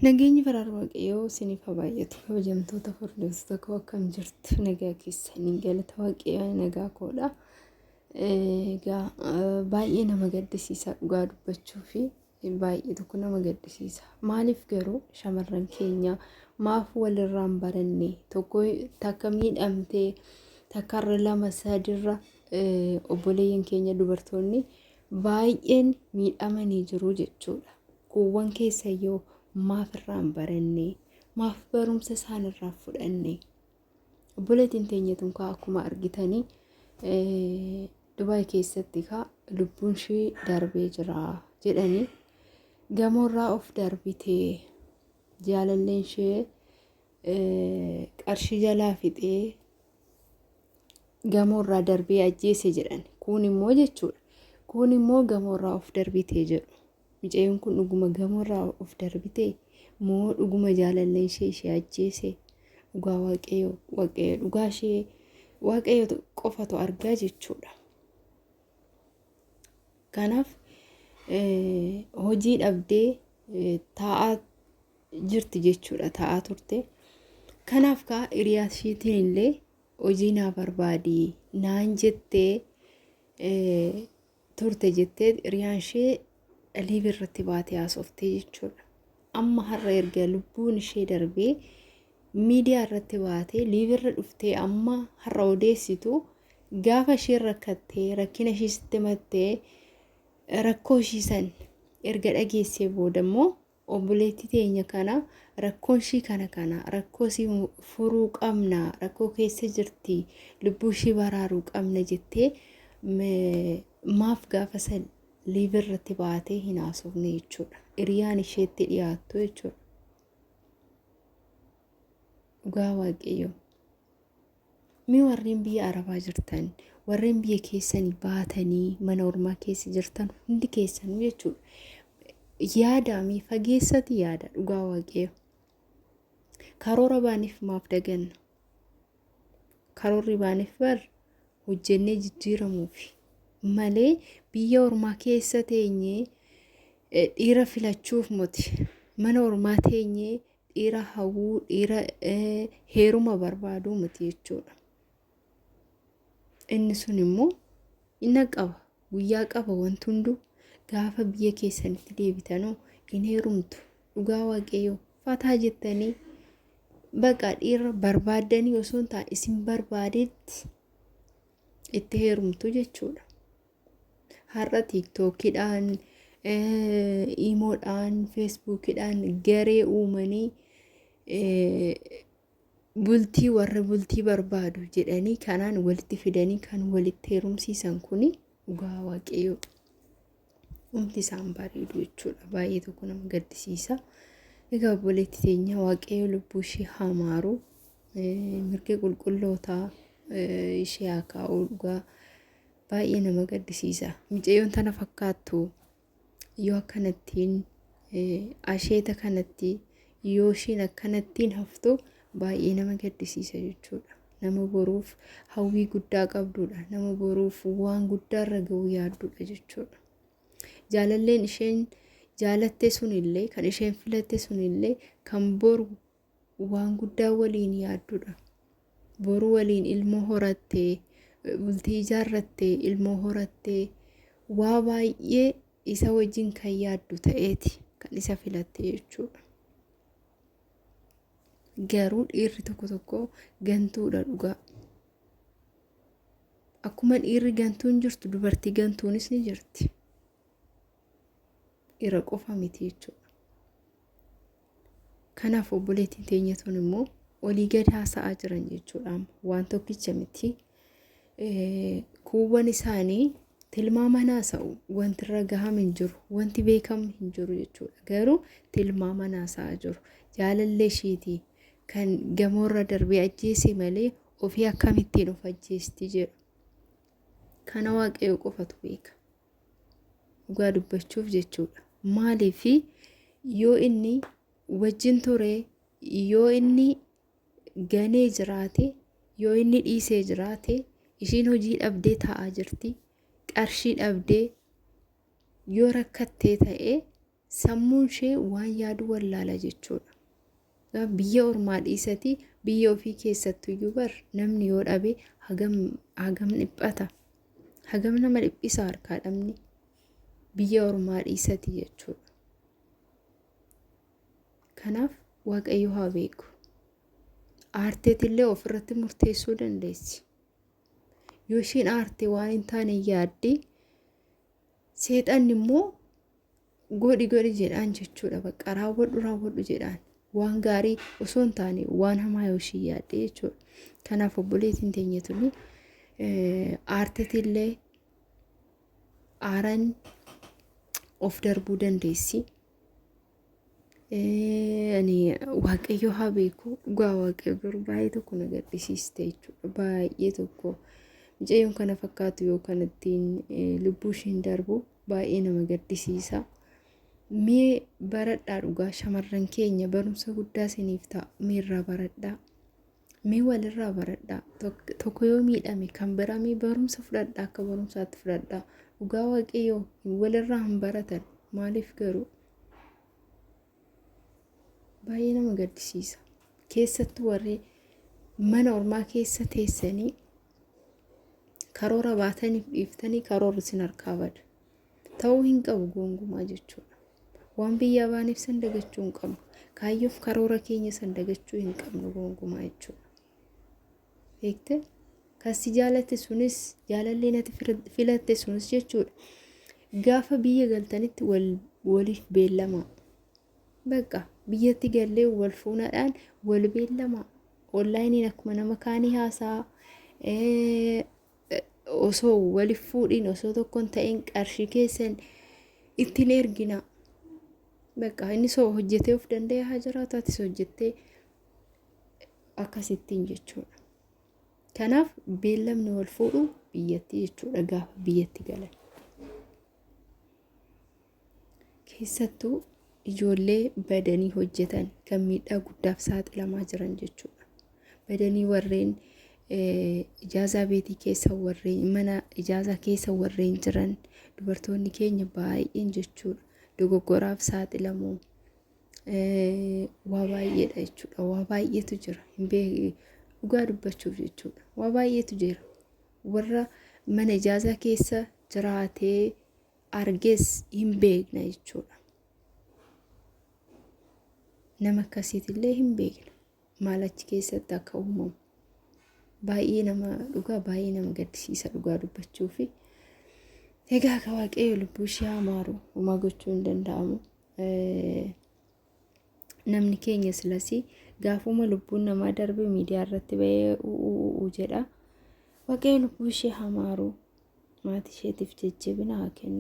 Nageenyi baraar waaqayyoo isiniif haa baay'atu. Kabajamtoota hordoftoota koo akkam jirtu? Nagaa keessanii galata waaqayyoo nagaa koodha. Egaa baay'ee nama gaddisiisa dhugaa dubbachuu fi baay'ee tokko nama gaddisiisa. Maaliif garuu shamarran keenya maaf walirraan baranne tokko takka miidhamtee takkarra lama sadirra obboleeyyan keenya dubartoonni baay'een miidhamanii jiru jechuudha. Kuuwwan keessayyoo maaf irraan baranne maaf barumsa isaan irraa fudhanne obboleettiin teenya tunkaa akkuma argitanii Dubaay keessatti lubbuun ishee darbee jira jedhanii gamoorraa of darbitee jaalalleen ishee qarshii jalaa fixee gamoorraa darbee ajjeese jedhan kun immoo jechuudha. Kun immoo gamoorraa of darbitee jedhu. Miceeyyoon kun dhuguma gamoorraa of darbitee moo dhuguma jaalalleen ishee ajjeese? Dhugaa waaqayyo dhugaa ishee waaqayyo qofatu argaa jechuudha. Kanaaf hojii dhabdee taa'aa jirti jechuudha. Taa'aa turte. Kanaaf hiriyaa isheetiin illee hojii naa barbaadii naan jettee turte jettee hiriyaan ishee liiv irratti baatee haasoftee jechuudha. Amma har'a erga lubbuun ishee darbee miidiyaa irratti baatee liiv irra dhuftee amma har'a odeessitu gaafa ishee rakkattee rakkina ishee sitti himattee rakkoo ishee san erga dhageessee booda immoo obboleettii teenya kana rakkoon ishee kana rakkoo ishee furuu qabna rakkoo keessa jirti lubbuu ishee baraaruu qabna jettee maaf gaafa san liiv irratti baatee hin haasofne jechuudha. Hiriyaan isheetti dhiyaattu jechuudha. Dhugaa waaqayyo. Mi warreen biyya Arabaa jirtan, warreen biyya keessanii baatanii mana ormaa keessa jirtan hundi keessanuu jechuudha. Yaadaami fageessati yaada dhugaa waaqayyo. Karoora baaniif maaf daganna? Karoorri baaniif bar hojjennee jijjiiramuufi. Malee biyya ormaa keessa teenyee dhiira filachuuf moti mana ormaa teenyee dhiira hawuu dhiira heeruma barbaaduu moti jechuudha. Inni sun immoo inni qaba guyyaa qaba wanti hundu gaafa biyya keessanitti deebitanoo hin heerumtu. Dhugaa waaqayyo fataa jettanii baqa dhiira barbaaddanii osoo hin taane isin barbaadetti itti heerumtu jechuudha. Har'a TikTokidhaan, Imoodhaan, Facebookidhaan garee uumanii bultii warra bultii barbaadu jedhanii kanaan walitti fidanii kan walitti heerumsiisan kuni dhugaa waaqayyo umti isaan bareedu jechuudha. Baay'ee tokko nama gaddisiisa. Egaa obboleettii teenya waaqayyo lubbuu ishee hamaaru mirga qulqullootaa ishee haa kaa'u dhugaa. Baay'ee nama gaddisiisa. Miceeyyoon tana fakkaattu yoo akkanattiin asheeta kanatti yoo ishiin akkanattiin haftu baay'ee nama gaddisiisa jechuudha. Nama boruuf hawwii guddaa qabdudha. Nama boruuf waan guddaarra ga'uu yaaddudha jechuudha. Jaalalleen isheen jaalatte sunillee kan isheen filatte sunillee kan boru waan guddaa waliin yaaddudha. Boru waliin ilmoo horattee bultii ijaarrattee ilmoo horattee waa baay'ee isa wajjin kan yaaddu ta'eeti kan isa filatte jechuudha. Garuu dhiirri tokko gantuudha dhugaa. Akkuma dhiirri gantuun jirtu dubartii gantuunis ni jirti. Dhiira qofa miti jechuudha. Kanaaf obboleettiin teenya tun immoo olii gad haasa'aa jiran jechuudha. Waan tokkicha miti. Kuuwwan isaanii tilmaamaan haasa'u wanti irra gahame hin jiru wanti beekamu hin jiru jechuudha. Garuu tilmaamaan haasa'aa jiru. Jaalallee isheetii kan gamoorra darbee ajjeese malee ofii akkamittiin of ajjeesti jedhu. Kana waaqayyo qofatu beeka. Dhugaa dubbachuuf jechuudha. Maaliif yoo inni wajjin ture yoo inni ganee jiraate yoo inni dhiisee jiraate ishiin hojii dhabdee taa'aa jirti. Qarshii dhabdee yoo rakkattee ta'ee sammuun ishee waan yaadu wallaala jechuudha. Biyya ormaa dhiisati biyya ofii keessattuyyuu bar namni yoo dhabe hagam dhiphata, hagam nama dhiphisa harkaa dhabni biyya ormaa dhiisati jechuudha. Kanaaf waaqayyo haa beeku. Aarteetillee ofirratti murteessuu dandeessi. Yoo ishiin aartee waan hin taane yaaddi seexanni immoo godhi jedhaan jechuudha. Bakka raawwadhu jedhaan waan gaarii osoo hin taane waan hamaa yoo ishii yaadde jechuudha. Kanaaf obboleettiin teenya tuni aarteetillee aaran of darbuu dandeessi. Ani waaqayyo haa beeku. Dhugaa waaqayyo garuu baay'ee tokko na gaddisiiste jechuudha. Baay'ee tokko mucayyoon kana fakkaatu yoo kanattiin lubbuu ishiin darbu baay'ee nama gaddisiisa. Mee baradhaa dhugaa shamarran keenya barumsa guddaa isiniif ta'a. Meerraa baradhaa. Mee walirraa baradhaa. Tokko yoo miidhame kan biraa barumsa fudhadhaa, akka barumsaatti fudhadhaa. Dhugaa waaqayyo walirraa hin baratan maaliif garuu baay'ee nama gaddisiisa. Keessattuu warri mana ormaa keessa teessanii karoora baataniif dhiiftanii karoora isin harkaa bada. Ta'uu hin qabu gongumaa jechuudha. Waan biyya baaniif san dagachuu hin qabnu. Kaayyoof karoora keenya san dagachuu hin qabnu gongumaa jechuudha. Beekte? Kasi jaalatte sunis jaalallee natti filatte sunis jechuudha. Gaafa biyya galtanitti waliif beellamaa. Bakka biyyatti gallee wal fuunadhaan wal beellamaa. Onlaayiniin akkuma nama kaanii haasaa osoo waliif fuudhiin osoo tokkoon ta'een qarshii keessan ittiin ergina. Bakka inni soo hojjetee of danda'e haa jiraatu, atis hojjettee akkasittiin jechuudha. Kanaaf beellamni wal fuudhu biyyatti jechuudha gaafa biyyatti galan. Keessattuu ijoollee badanii hojjetan kan miidhaa guddaaf saaxilamaa jiran jechuudha. Badanii warreen ijaazaa beetii keessa warreen mana ijaazaa keessa warreen jiran dubartoonni keenya baay'een jechuudha. Dogoggoraaf saaxilamu waa baay'eedha jechuudha. Waa baay'eetu jira. Dhugaa dubbachuuf jechuudha. Waa baay'eetu jira. Warra mana ijaazaa keessa jiraatee argees hin beekna jechuudha. Nama akkasiitillee hin beekna. Maal achi keessatti akka uumamu. Baay'ee nama gaddisiisa dhugaa dubbachuuf. Egaa akka waaqayyo lubbuu ishee hamaaru homaa gochuu hin danda'amu. Namni keenya silasii gaafuma lubbuun namaa darbe miidiyaa irratti ba'ee jedha. Waaqayyo lubbuu ishee hamaaru maatii isheetiif jajjabina haa kennu.